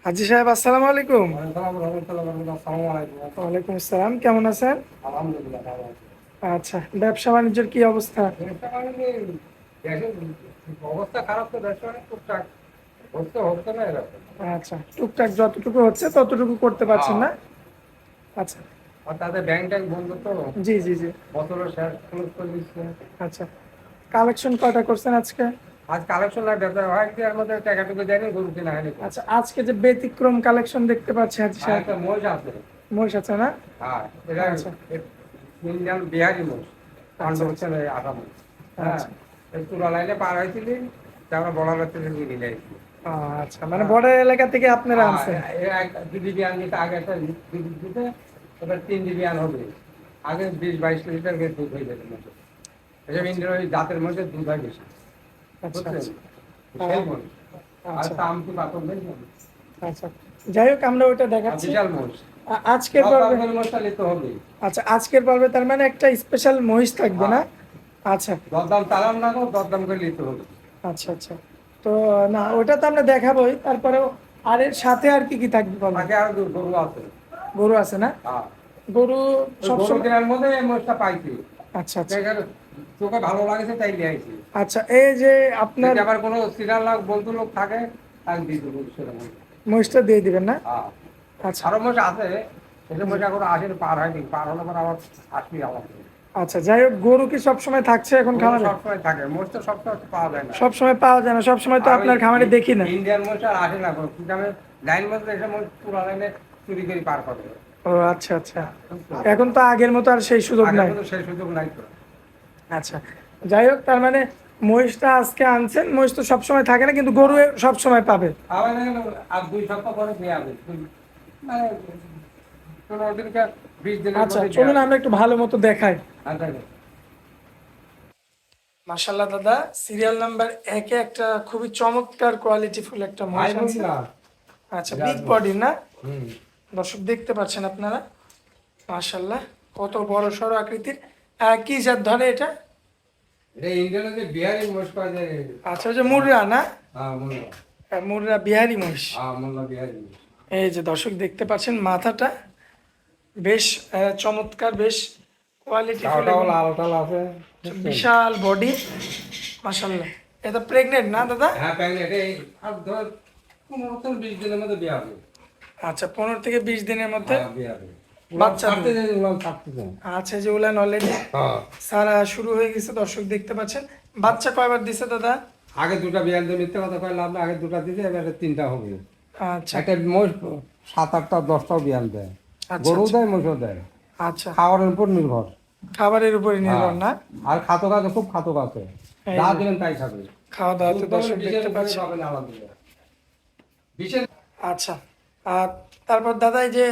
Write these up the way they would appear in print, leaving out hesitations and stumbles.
হাজি সাহেব, আসসালামু আলাইকুম। আসসালামু আলাইকুম। ওয়ালাইকুম আসসালাম, কেমন আছেন? আলহামদুলিল্লাহ ভালো আছি। আচ্ছা, ব্যবসা বাণিজ্যের কি অবস্থা? ব্যবসা বাণিজ্য দেশের অবস্থা খারাপ, তো ব্যবসা বাণিজ্য টুকটাক হচ্ছে হচ্ছে না এরকম। আচ্ছা, টুকটাক যতটুকু হচ্ছে ততটুকু করতে পারছেন হ্যাঁ, না? আচ্ছা। আর তাদের ব্যাংক ট্যাঙ্ক বন্ধ তো, জি জি জি। বছরের শেষ ক্লোজ করে দিচ্ছে। আচ্ছা, কালেকশন কয়টা করছেন আজকে? আজ কালেকশন না, ব্যবসা হয় কি এর মধ্যে টাকা টুকু দেয়নি, গরু কিনা হয়নি তো। আচ্ছা, আজকে যে ব্যতিক্রম কালেকশন দেখতে পাচ্ছি হাজি আর সাহেব, একটা মোষ আছে। মহিষ আছে না? হ্যাঁ, এটা আচ্ছা ইন্ডিয়ান বিহারি মোষ, আচ্ছা পান্ডব আচ্ছা। হচ্ছে আসাম। হ্যাঁ, আচ্ছা এই পুরা লাইনে পার হয়েছিলি, তারপর বড় হচ্ছে নিয়ে যাইছি। আচ্ছা, মানে বর্ডার এলাকা থেকে আপনারা আনছেন? দিদি বিয়ান দিতে আগে একটা দিদি দিতে, ওটা 3 দিবি হবে। আগে 20-22 লিটার দুধ হয়ে যেত মাসে। এসব আচ্ছা ইন্ডিয়ার ওই জাতের মধ্যে দুধ হয় বেশি, আচ্ছা বুঝছেন? আচ্ছা। সেই আহ, মনে আর আচ্ছা দাম কি পাতন নেই না? আচ্ছা, যাই হোক আমরা ওইটা আর দেখাচ্ছি বিশাল মোষ, আজকের সব পর্বে। দামের মোষটা নিতে হবে। আচ্ছা, আজকের পর্বে তার মানে একটা স্পেশাল মহিষ থাকবে না? হ্যাঁ, আচ্ছা দরদাম চালান না গো, দরদাম করে নিতে হবে। আচ্ছা আচ্ছা। তো না, ওটা তো আমরা দেখাবোই, তারপরেও আর এর সাথে আর কি কি থাকবে বলেন? তাকে আর গরু আছে। গরু আছে না? হ্যাঁ, গরু ওই গরু সবসময়। কেনার মধ্যে এই মোষটা পাইছি। আচ্ছা আচ্ছা। দেখে তোকে ভালো লাগছে তাই নিয়ে আইছি। আচ্ছা, এই যে আপনার যদি আবার কোনো সিরিয়াল লোক বন্ধু লোক থাকে, তাকে দিয়ে দেবো সেরকম। মহিষটা দিয়ে দিবেন না? হ্যাঁ, আচ্ছা আরো মাস আছে, সেসব মাস এখন আসেনি, পার হয়নি, পার হলে পরে আবার আসবি আমার। আচ্ছা, যাই হোক, গরু কি সবসময় থাকছে এখন গরু খামারে? সবসময় থাকে, মোষ তো সবসময় পাওয়া যায় না। সবসময় পাওয়া যায় না, সবসময় তো আর ওই আপনার খামারে দেখি না। ইন্ডিয়ান মোষ আর আসে না, কিন্তু আমি লাইন মধ্যে এসে মোষ পুরা লাইনে চুরি করে পার করে। ও আচ্ছা আচ্ছা। এখন তো আগের মতো আর সেই সুযোগ আগের নাই। মতো সেই সুযোগ নাই তো। আচ্ছা, যাই হোক, তার মানে মহিষটা আজকে আনছেন, মহিষ তো সবসময় থাকে না, কিন্তু গরু সবসময় পাবে। আবার দেখেন, আর 2 সপ্তাহ পরে নিয়ে আসবে, মানে 15 দিন 20 দিনের আচ্ছা, মধ্যে নিয়ে চলুন আসবে। আমরা একটু ভালো মতো দেখাই। আচ্ছা, মাশাল্লাহ দাদা, সিরিয়াল নাম্বার একে একটা খুবই চমৎকার কোয়ালিটি ফুল একটা ভাই মহিষ বলছি আনছে। না। আচ্ছা, বিগ বডি না? হুম, দর্শক দেখতে পাচ্ছেন আপনারা, মাশাল্লাহ, কত বড় সড় আকৃতির। কি জাত ধরে এটা? এটা ইন্ডিয়ানে যে বিহারি মোষ পাওয়া যায়। আচ্ছা, ওই যে মুর্রা না? হ্যাঁ, মোল্লা। মুর্রা বিহারি মহিষ। হ্যাঁ, মোল্লা বিহারি মোষ। এই যে দর্শক দেখতে পাচ্ছেন, মাথাটা বেশ চমৎকার, বেশ কোয়ালিটি ফুল চাওটাও এবং লাল টাল আছে, বুঝছেন? বিশাল বডি, মাশাল্লাহ। এটা প্রেগনেন্ট না দাদা? হ্যাঁ, প্যাকেট এই আর ধর 15-20 দিনের মধ্যে বিয়ে হবে। আচ্ছা, 15 থেকে 20 দিনের মধ্যে হ্যাঁ, বিয়ে হবে। বাচ্চা ছাড়তে দেবে। দেন, উলান ছাড়তে দেন। আচ্ছা, যে উলান অলরেডি হ্যাঁ, সারা শুরু হয়ে গেছে, দর্শক দেখতে পাচ্ছেন। বাচ্চা কয়বার দিছে দাদা? আগে দুটা বিয়ার দিয়ে মিথ্যে কথা কয় লাভ না, আগে দুটা দিতে, এবার 3টা হবে। আচ্ছা একটা মোষ 7-8টা-10টাও বিয়ান দেয়, আচ্ছা গরু আচ্ছা। দেয়, মোষও দেয়। আচ্ছা, খাওয়ার উপর নির্ভর। খাবারের উপরে নির্ভর হ্যাঁ, না? আর খাতক আছে, খুব খাতক আছে, এই যা যে দিবেন তাই খাবে। খাওয়া দাওয়াতে দুধ পাবেন দর্শক বিশের দেখতে উপরে পাচ্ছেন। পাবেন আলাদা। বিশেষ। আচ্ছা, আর তারপর দাদা, এই যে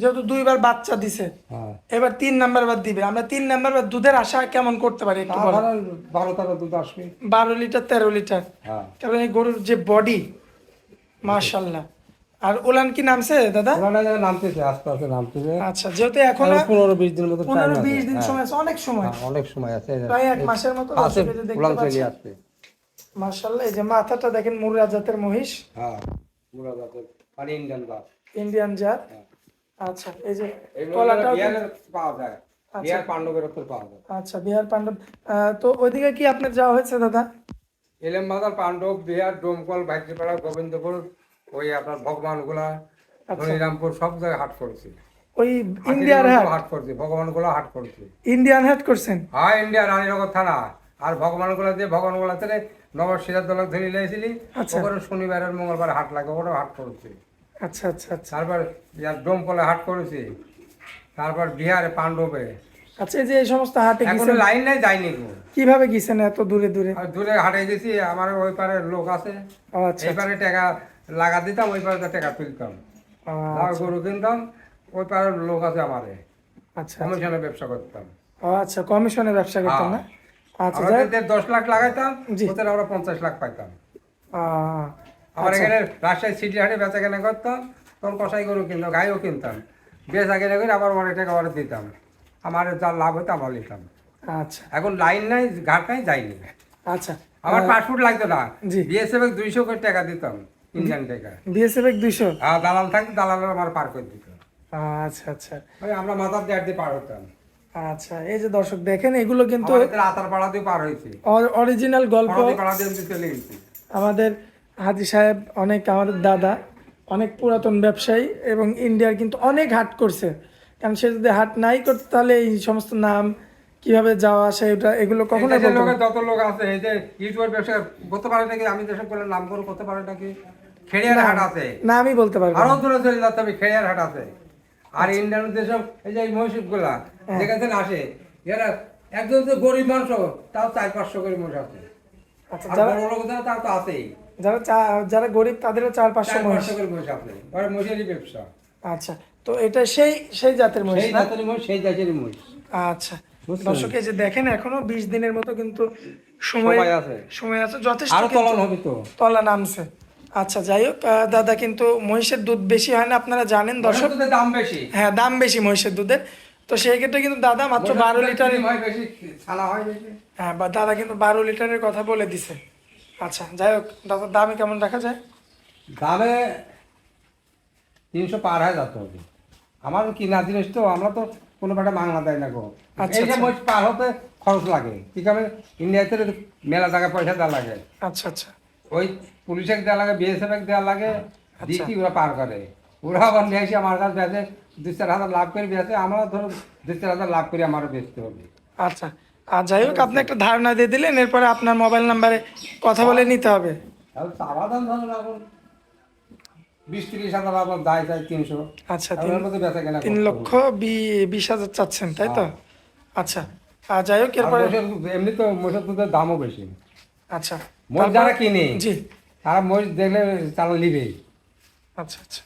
যেহেতু দুইবার বাচ্চা দিছে, হ্যাঁ, এবার 3 নাম্বার বার দিবে, আমরা 3 নাম্বার বার দুধের আশা কেমন করতে পারি একটু বলেন? তারপরে 12-13 দুধ আসবে। 12 লিটার 13 লিটার। হ্যাঁ, কারণ এই গরুর যে বডি, মাশাল্লাহ। আর উলান কি নামছে দাদা? ওখানে নামতেছে, আস্তে আস্তে নামতেছে। আচ্ছা, যেহেতু আর এখনো 15-20 দিনের মতো টাইম পনেরো আছে। বিশ দিন হ্যাঁ, সময় আছে, অনেক সময়, হ্যাঁ, অনেক সময় আছে। প্রায় 1 মাসের মতো আছে, দর্শক এই যে দেখতে উলান চলে পাচ্ছেন। আসছে। মাশাল্লাহ, এই যে মাথাটা দেখেন, মুর্রা জাতের মহিষ, হ্যাঁ, পুরো জাতের পানি ইন্ডিয়ান বাস। ইন্ডিয়ান জাত। হ্যাঁ, আচ্ছা, এই যে এই তলাটাও বিহারের পাওয়া যায়, আচ্ছা বিহার পাণ্ডবের উপর পাওয়া যায়। আচ্ছা, বিহার পাণ্ডব। তো ওইদিকে কি আপনার যাওয়া হয়েছে দাদা? এলেম বাজার, পাণ্ডব, বিহার, ডোমকল, ভাইদ্যপাড়া, গোবিন্দপুর, ওই আপনার ভগবানগোলা, আচ্ছা, ধনিরামপুর, সব জায়গায় হাট করেছি। ওই ইন্ডিয়ার হাতিরঝিলেও হাট, হাট করেছি, ভগবানগোলা হাট করেছি। ইন্ডিয়ান হাট করছেন? হ্যাঁ, ইন্ডিয়া রানীনগর থানা। আর ভগবানগোলা দিয়ে, ভগবানগোলা থেকে নগর সিরাজদৌলা ধরে নিয়েছিলি, আচ্ছা ওখানে শনিবার আর মঙ্গলবার হাট লাগে, ওটাও হাট করেছি। আচ্ছা আচ্ছা আচ্ছা। তারপর ইয়ার ডোমকলে হাট করেছি, তারপর বিহারে পাণ্ডবে। আচ্ছা, এই যে এই সমস্ত হাটে এখন গেছেন, লাইন নাই, যাইনি গো। কিভাবে গেছেন এত দূরে দূরে? আর দূরে হাটে গেছি, আমার ওই পারে লোক আছে, ও আচ্ছা এই আচ্ছা। পারে টাকা লাগা দিতাম, ওই পারে টাকা তুলতাম, ও লাউ আচ্ছা গরু কিনতাম, ওই পারে লোক আছে আমারে, আচ্ছা আচ্ছা। কমিশনে ব্যবসা করতাম। ও আচ্ছা, কমিশনে ব্যবসা করতেন হ্যাঁ, না? আচ্ছা, আমরা যাই যদি 10 লাখ লাগাইতাম, জি। ওদের আমরা 50 লাখ পাইতাম। আহ, আমার আচ্ছা এখানে রাজশাহী সিটি হাটে বেচা কেনা করতাম, তখন কষাই গরু কিনতাম, গাইও কিনতাম, বেচা কেনা করে আবার অনেক টাকা অর্ডার দিতাম, আমার যা লাভ হতো আমরা নিতাম। আচ্ছা এখন লাইন নাই, ঘাট নাই, যাইনি। আচ্ছা। আমার পাসপোর্ট লাগতো না, জি। বিএসএফ 200 করে টাকা দিতাম। ইন্ডিয়ান টাকা। বিএসএফ 200। আর দালাল থাকতো, দালালের আমার পার করে দিত। আচ্ছা আচ্ছা ওই আমরা মাথার দেড় দিয়ে পার হতাম। আচ্ছা, এই যে দর্শক দেখেন এগুলো কিন্তু আমাদের আতার পাড়া দিয়ে পার হয়েছে, অরিজিনাল গল্প। পাড়া দিয়ে আমি চলে গেছি। আমাদের হাজি সাহেব অনেক, আমাদের দাদা অনেক পুরাতন ব্যবসায়ী এবং ইন্ডিয়ার কিন্তু অনেক হাট করছে। কারণ সে যদি হাট নাই করতো তাহলে এই সমস্ত নাম কিভাবে যাওয়া আসা এটা এগুলো কখনোই এই দেশের বলতো না। লোকের যত লোক আছে এই যে ইউটিউবের ব্যবসা করতে পারে নাকি, আমি যেসব করে নাম করে করতে পারে নাকি। খেড়িয়ার হাট আছে, না আমি বলতে পারবো আরো না। দূরে চলে যেতে হবে, খেড়িয়ার হাট আছে। আর ইন্ডিয়ান যেসব এই যে মহিষিপ গুলা যেখানে আসে, এরা একজন তো গরিব মানুষ, তাও 400-500 করে মহিষ আছে। আচ্ছা, আর যারা বড় লোক যারা তাও তো আছেই, যারা গরিব তাদেরও 400-500 মহিষ। 400-500 করে মহিষ আছে। ওরা মহিষেরই ব্যবসা, আচ্ছা, তো এটা সেই সেই জাতের মহিষ সেই না? জাতের মহিষ, সেই জাতের মহিষ। আচ্ছা, বুঝছেন? দর্শক এই যে দেখেন এখনো 20 দিনের মতো কিন্তু সময় সময় আছে, সময় আছে যথেষ্ট, আরো কিন্তু তলন হবে তো। তলা নামছে। আচ্ছা, যাই হোক, দাদা কিন্তু মহিষের দুধ বেশি হয় না, আপনারা জানেন দর্শক। মহিষের দাম বেশি, হ্যাঁ, দাম বেশি মহিষের দুধের। তো সেই ক্ষেত্রে কিন্তু দাদা মাত্র 12 লিটার, ডিম হয় বেশি, ছানা হয় বেশি। হ্যাঁ, বা দাদা কিন্তু 12 লিটারের কথা বলে দিছে। আচ্ছা, যাই হোক, দাদার দামে কেমন রাখা যায়? দামে 300 পার হয়ে যেতে হবে। আমার কিনা জিনিস তো, আমরা তো কোনো একটা বাংলা দেয় না গো। আচ্ছা, এই যে আচ্ছা। মহিষ পার হতে খরচ লাগে, ঠিক আছে। ইন্ডিয়াতে মেলা টাকা পয়সা দেওয়া লাগে, আচ্ছা আচ্ছা ওই পুলিশে দেওয়া লাগে, বিএসএফ দেওয়া লাগে, দিয়ে কি ওরা পার করে। ওরা আবার নিয়ে এসে আমার কাছে বেঁচে 2-4 হাজার লাভ করে বেঁচে, আমরা ধরো 2-4 হাজার লাভ করে আমারও বেচতে হবে। আচ্ছা। আর যাই হোক, আপনি একটা ধারণা দিয়ে দিলেন, এরপরে আপনার মোবাইল নাম্বারে কথা বলে নিতে হবে। তাহলে চাওয়া দাম ধরুন এখন 20-30 হাজার, আবার দায় যায় 300। আচ্ছা, তাহলে মধ্যে বেচা কেনা 3,20,000 চাচ্ছেন, তাই তো? আচ্ছা, আর যাই হোক এরপরে, এমনি তো মহিষের দুধের দামও বেশি। আচ্ছা, মহিষ যারা কিনে জি, তারা মহিষ দেখলে চালা নিবেই। আচ্ছা আচ্ছা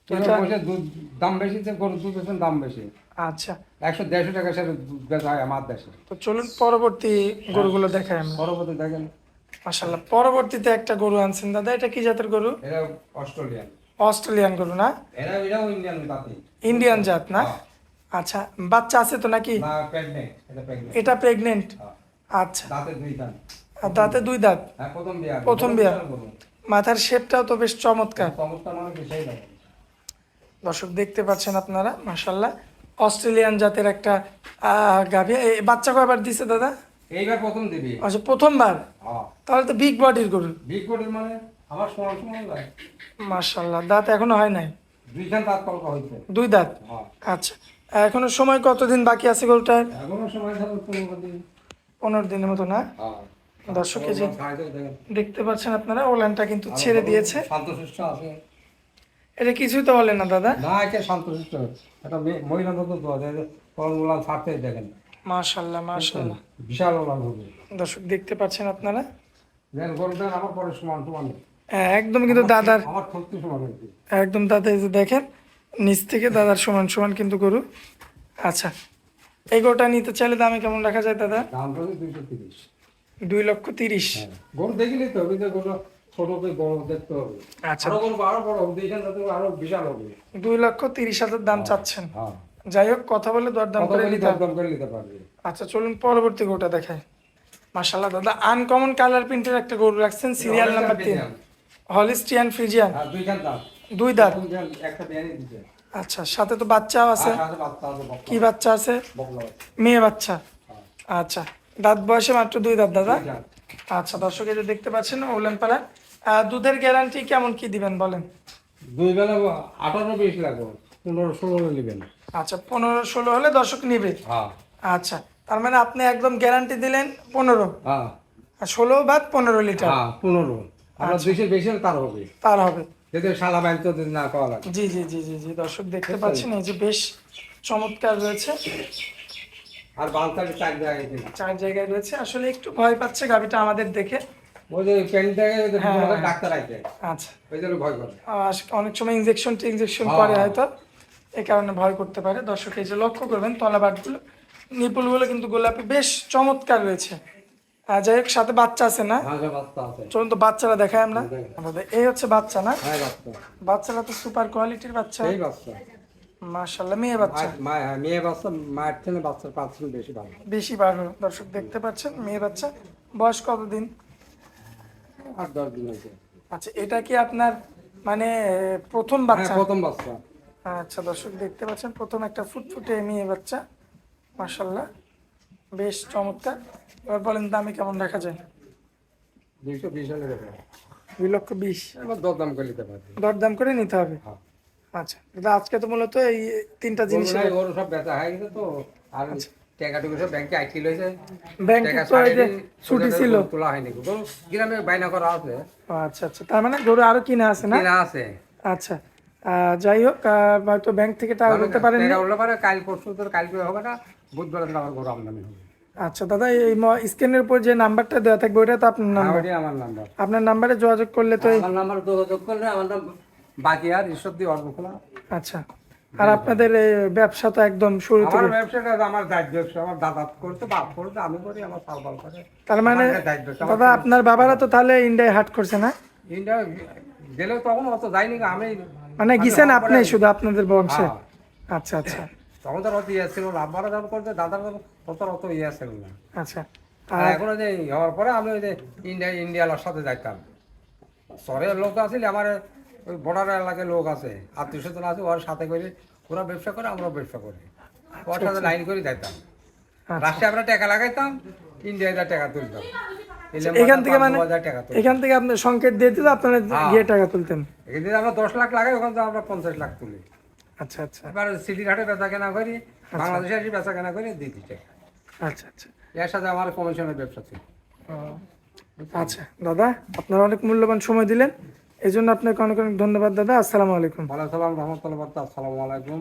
কিন্তু এটা, মহিষের দুধ দাম বেশি, যে গরুর দুধের দাম বেশি। আচ্ছা, 100-150 টাকা সে দুধ বেচা হয় আমার দেশে। তো চলুন পরবর্তী গরুগুলো দেখাই আমরা। পরবর্তী দেখেন, মাশাআল্লাহ, পরবর্তীতে একটা গরু আনছেন দাদা, এটা কি জাতের গরু? এটা অস্ট্রেলিয়ান, অস্ট্রেলিয়ান গরু না? এটাও ইন্ডিয়ান জাতি। ইন্ডিয়ান জাত না? হ্যাঁ। আচ্ছা, বাচ্চা আছে তো নাকি? না, প্রেগনেন্ট, এটা প্রেগনেন্ট। এটা প্রেগনেন্ট? হ্যাঁ। আচ্ছা, দাঁতে 2 দাঁত। আর দাঁতে 2 দাঁত। হ্যাঁ, প্রথম বিয়া। প্রথম বিয়া। মাথার শেপটাও তো বেশ চমৎকার। সমস্যা মানে বিষয় না। দর্শক দেখতে পাচ্ছেন আপনারা, মাশাআল্লাহ, অস্ট্রেলিয়ান জাতের একটা গাভী। এই বাচ্চা কয়বার দিছে দাদা? এইবার প্রথম দিবি। আচ্ছা, প্রথমবার। হ্যাঁ। তাহলে তো বিগ বডির গরু। বিগ কোটের মানে আমার সমান সমান লাগে। মাশাআল্লাহ, দাঁত এখনো হয় নাই? 2 খান দাঁত কলকা হইছে। 2 দাঁত। হ্যাঁ। আচ্ছা, এখনো সময় কতদিন বাকি আছে গরুটার? এখনো সময় ধরো 15 দিন। 15 দিনের মতো না? হ্যাঁ। দর্শক এই যে সাইজও দেখেন। দেখতে পাচ্ছেন আপনারা, ওলানটা কিন্তু ছেড়ে দিয়েছে। শান্তশিষ্ট আছে। এটা কিছুই তো বলে না দাদা? না, একে শান্তশিষ্ট। একটা মহিলা মতো তো আছে, কলগুলা ছাড়তে দেখেন। মাশাআল্লাহ মাশাআল্লাহ, বিশাল ওলান হবে। দর্শক দেখতে পাচ্ছেন আপনারা, দেখেন গরুটা আমার পরে সমান সমান। হ্যাঁ, একদম কিন্তু দাদার, আমার ঠোঁটটি সমান হয়েছে। একদম দাদা, এই যে দেখেন নিচ থেকে দাদার সমান সমান কিন্তু গরু। আচ্ছা, এই গরুটা নিতে চাইলে দামে কেমন রাখা যায় দাদা? দাম তো 230। 2,30,000। হ্যাঁ, গরু দেখিলে তো হবে, যে গরু ছোট করে বড় দেখতে হবে। আচ্ছা, আরো গরু আরো বড় হবে, দেখেন তাতে আরো বিশাল হবে। 2,30,000 দাম চাচ্ছেন। হ্যাঁ, যাই হোক, কথা বলে দরদাম কত করে করে নিতে হবে। দাম করে নিতে পারবে। আচ্ছা, চলুন পরবর্তী গরুটা দেখাই। মাশাআল্লাহ দাদা, আনকমন কালার প্রিন্টের একটা গরু রাখছেন, সিরিয়াল নাম্বার 3, হলিস্টিয়ান ফ্রিজিয়ান। হ্যাঁ, 2 খান দাঁত। 2 দাঁত। একটা বিয়ানি দিতে। আচ্ছা, সাথে তো বাচ্চাও আছে। আর আছে বাচ্চা আছে, বকলা। কি বাচ্চা আছে? বকলা। মেয়ে বাচ্চা। হ্যাঁ, আচ্ছা, দাঁত বয়সে মাত্র 2 দাঁত দাদা? 2 খান। আচ্ছা, দর্শক এই যে দেখতে পাচ্ছেন উলান পালা। দুধের গ্যারান্টি কেমন কি দিবেন বলেন? 2 বেলা 18-20 লাগবে, 15-16 নেবেন। আচ্ছা, 15-16 হলে দর্শক নিবে। হ্যাঁ। আচ্ছা, তার মানে আপনি একদম গ্যারান্টি দিলেন 15, হ্যাঁ। আর 16 বাদ 15 লিটার হ্যাঁ, 15। আমরা 200 বেশি হলে তার হবে। তার হবে। যদি শালা বাইন তো না পাওয়া লাগে। জি জি জি জি জি, দর্শক দেখতে পাচ্ছেন এই যে বেশ চমৎকার রয়েছে, আর বালতার 4 জায়গায় কিনা। 4 জায়গায় রয়েছে। আসলে একটু ভয় পাচ্ছে গাভিটা আমাদের দেখে। ওই যে প্যান্টটাকে হ্যাঁ। ডাক্তার আছে, আচ্ছা, ওই জন্য ভয় করে। অনেক সময় ইনজেকশন হ্যাঁ, করে হ্যাঁ। হয়তো, এই কারণে ভয় করতে পারে। দর্শক এই যে লক্ষ্য করবেন তলাবাটগুলো, নিপুলগুলো কিন্তু গোলাপি, বেশ চমৎকার রয়েছে। যাই হোক, সাথে বাচ্চা আছে না? ভাঙা বাচ্চা আছে। চলুন তো বাচ্চারা দেখাই আমরা। এই হচ্ছে বাচ্চা না? হ্যাঁ, বাচ্চা। বাচ্চারা তো সুপার কোয়ালিটির বাচ্চা। এই বাচ্চা। মাশাআল্লাহ, মেয়ে বাচ্চা। মেয়ে বাচ্চা, মায়ের থেকে বাচ্চার 5 বেশি ভালো। বেশি ভালো। দর্শক দেখতে পাচ্ছেন মেয়ে বাচ্চা, বয়স কতদিন? 8-10 দিন হয়েছে। আচ্ছা, এটা কি আপনার মানে প্রথম হ্যাঁ বাচ্চা? প্রথম বাচ্চা। আচ্ছা দর্শক দেখতে পাচ্ছেন প্রথম একটা ফুটফুটে মেয়ে বাচ্চা, মাশাল্লাহ বেশ চমৎকার। এবার বলেন দামে কেমন রাখা যায়? 220 হলে দেবে, 2,20,000 এবার দরদাম করে নিতে পারবে। দরদাম করে নিতে হবে। হ্যাঁ আচ্ছা দাদা, আজকে তো মূলত এই তিনটা জিনিস জিনিসের ওর সব বেচা হয়ে গেছে তো, আর টাকাটুকু সব ব্যাংকে আইছিল হয়েছে, ব্যাংকে টাকা তো এই যে ছাড়েনি, ছুটি ওদের ছিল। গরু তোলা হয়নি, গরু গ্রামে বাইনা করা আছে, আচ্ছা আচ্ছা, তার মানে গরু আরো কিনা আছে না? কিনা আছে। আচ্ছা, যাই হোক, হয়তো ব্যাংক থেকে টাকা করতে পারেন। টাকা উঠলে পারে কাল পরশু, তোর কালকে হবে না, বুধবার আমার গরু আমদানি হবে। আচ্ছা দাদা, এই স্ক্রিনের উপর যে নাম্বারটা দেওয়া থাকবে ওটা তো আপনার হ্যাঁ, নাম্বার? ওইটাই আমার নাম্বার। আপনার নাম্বারে যোগাযোগ করলে তো আমার নাম্বার যোগাযোগ করলে আমার নাম বাকি আর ঈশ্বর দিয়ে অর্থ খোলা। আচ্ছা। আর আপনাদের এই ব্যবসা তো একদম শুরু আমার থেকে, ব্যবসাটা আমার দায়িত্ব ব্যবসা, আমার দাদা করতে, বাপ করতে, আমি করি, আমার সালবাল করে। তার মানে আমার এটা দায়িত্ব ব্যবসা। দাদা আপনার বাবারা তো তাহলে ইন্ডিয়ায় হাট করছে না? ইন্ডিয়া গেলেও তখন অত যায়নি, আমি মানে গেছেন আপনি শুধু আপনাদের বংশে? হ্যাঁ, আচ্ছা আচ্ছা তখন তো অত ইয়ে ছিল না, আব্বারা যখন করতে দাদার অত ইয়ে ছিল না। আচ্ছা। আর আর এখন যে হওয়ার পরে আমি ওই যে ইন্ডিয়ার সাথে যাইতাম, শহরের লোক আছে, আমার ওই বর্ডার এলাকায় লোক আছে, আত্মীয় স্বজন আছে, ওর সাথে করে ওরা ব্যবসা করে, আমরাও ব্যবসা করি, ওর সাথে লাইন করে যাইতাম। রাষ্ট্রে আমরা টাকা লাগাইতাম, ইন্ডিয়ায় যা টাকা তুলতাম, এখান থেকে মানে 5,000 টাকা তুলতাম। এখান থেকে আপনি সংকেত দিয়ে দিলে আপনারা হ্যাঁ। গিয়ে টাকা তুলতেন? এখানে আমরা 10 লাখ লাগাই, ওখান থেকে আমরা 50 লাখ তুলি। আচ্ছা আচ্ছা এবার সিটির হাটে বেচা কেনা করি, বাংলাদেশে আসি বেচা কেনা করি, দিই টাকা। আচ্ছা আচ্ছা। এর সাথে আমার কমিশনের ব্যবসা ছিল। ও, আচ্ছা দাদা, আপনারা অনেক মূল্যবান সময় দিলেন, এই জন্য আপনাকে অনেক অনেক ধন্যবাদ দাদা। আসসালামু আলাইকুম। ওয়ালাইকুম আসসালাম রহমতুল্লাহ, আসসালামু আলাইকুম।